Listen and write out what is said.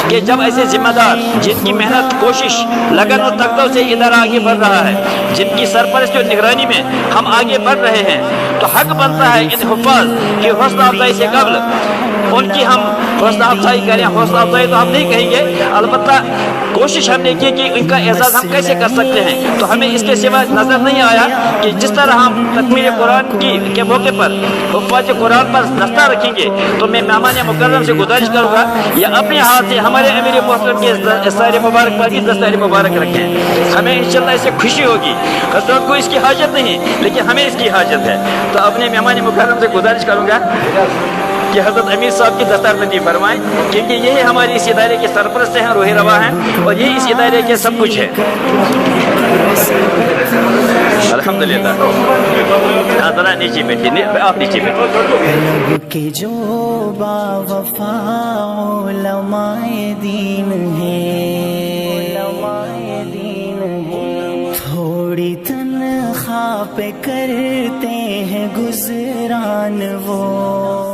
کہ جب ایسے ذمہ دار جن کی محنت کوشش لگن اور تقدر سے ادارہ آگے بڑھ رہا ہے، جن کی سرپرستی اور نگرانی میں ہم آگے بڑھ رہے ہیں، تو حق بنتا ہے ان حفاظ کی حوصلہ افزائی سے قبل ان کی ہم حوصلہ افزائی کریں۔ حوصلہ افزائی تو ہم نہیں کہیں گے، البتہ کوشش ہم نے کی کہ ان کا اعزاز ہم کیسے کر سکتے ہیں۔ تو ہمیں اس کے سوا نظر نہیں آیا کہ جس طرح ہم تکمیل قرآن کے موقع پر حفاظ قرآن پر دستہ رکھیں گے، تو میں مہمان مکرم سے گزارش کروں گا یا اپنے ہاتھ سے ہمارے امیر محترم کے سارے مبارک پر بھی دستار مبارک رکھیں۔ ہمیں انشاءاللہ اس سے خوشی ہوگی، حضرت کو اس کی حاجت نہیں لیکن ہمیں اس کی حاجت ہے۔ تو اپنے مہمان مکرم سے گزارش کروں گا کہ حضرت امیر صاحب کی دستار بندی فرمائیں، کیونکہ یہی ہماری اس ادارے کے سرپرست ہیں، روح روا ہیں، اور یہی اس ادارے کے سب کچھ ہے۔ الحمدللہ ذرا نیچے بیٹھیے، آپ نیچے بیٹھیے۔ کہ جو با وفا علماء دین ہے، تھوڑی تنخواہ پہ کرتے ہیں گزران وہ،